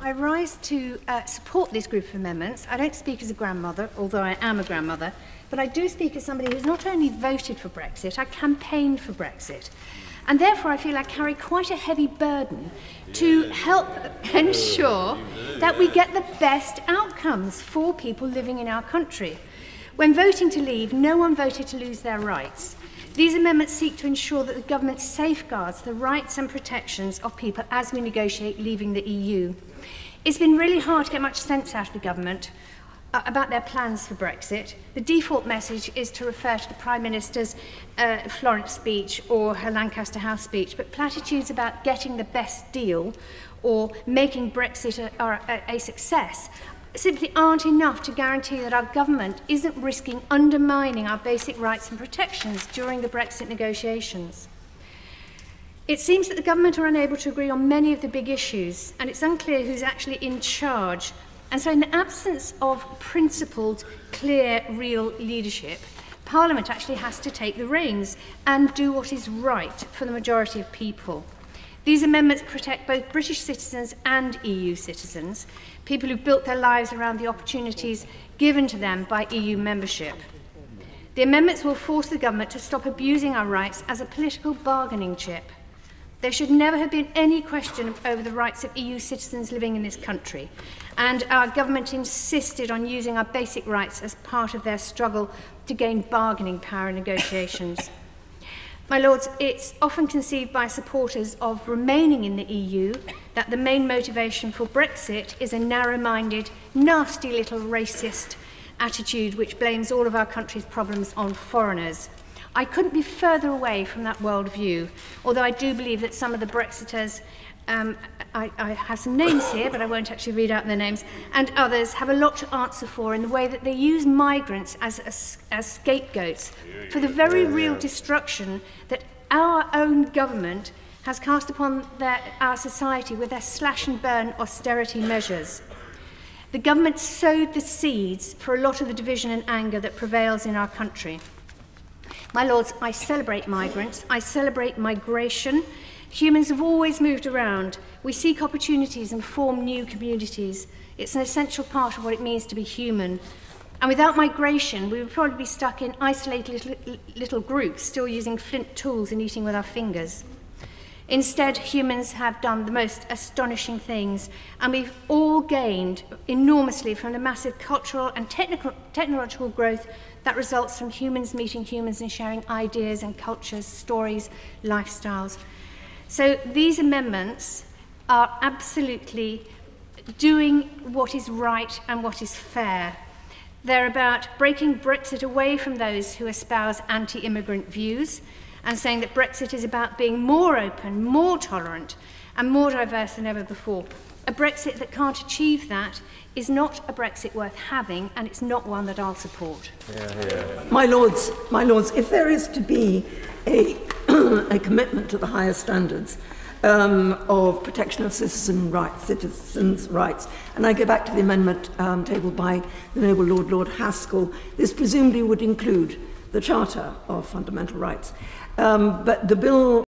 I rise to support this group of amendments. I don't speak as a grandmother, although I am a grandmother, but I do speak as somebody who's not only voted for Brexit, I campaigned for Brexit. And therefore I feel I carry quite a heavy burden to help ensure that we get the best outcomes for people living in our country. When voting to leave, no one voted to lose their rights. These amendments seek to ensure that the government safeguards the rights and protections of people as we negotiate leaving the EU. It's been really hard to get much sense out of the government about their plans for Brexit. The default message is to refer to the Prime Minister's Florence speech or her Lancaster House speech, but platitudes about getting the best deal or making Brexit a success simply aren't enough to guarantee that our government isn't risking undermining our basic rights and protections during the Brexit negotiations. It seems that the government are unable to agree on many of the big issues, and it's unclear who's actually in charge. And so in the absence of principled, clear, real leadership, Parliament actually has to take the reins and do what is right for the majority of people. These amendments protect both British citizens and EU citizens, people who built their lives around the opportunities given to them by EU membership. The amendments will force the government to stop abusing our rights as a political bargaining chip. There should never have been any question over the rights of EU citizens living in this country, and our government insisted on using our basic rights as part of their struggle to gain bargaining power in negotiations. My Lords, it's often conceived by supporters of remaining in the EU that the main motivation for Brexit is a narrow-minded, nasty little racist attitude which blames all of our country's problems on foreigners. I couldn't be further away from that worldview, although I do believe that some of the Brexiters, I have some names here, but I won't actually read out their names, and others have a lot to answer for in the way that they use migrants as scapegoats for the very real destruction that our own government has cast upon our society with their slash-and-burn austerity measures. The government sowed the seeds for a lot of the division and anger that prevails in our country. My Lords, I celebrate migrants, I celebrate migration. Humans have always moved around. We seek opportunities and form new communities. It's an essential part of what it means to be human. And without migration, we would probably be stuck in isolated little groups, still using flint tools and eating with our fingers. Instead, humans have done the most astonishing things, and we've all gained enormously from the massive cultural and technological growth that results from humans meeting humans and sharing ideas and cultures, stories, lifestyles. So these amendments are absolutely doing what is right and what is fair. They're about breaking Brexit away from those who espouse anti-immigrant views and saying that Brexit is about being more open, more tolerant and more diverse than ever before. A Brexit that can't achieve that is not a Brexit worth having, and it's not one that I'll support. My Lords, if there is to be a commitment to the higher standards of protection of citizens' rights, and I go back to the amendment tabled by the noble Lord Haskell, this presumably would include the Charter of Fundamental Rights. But the bill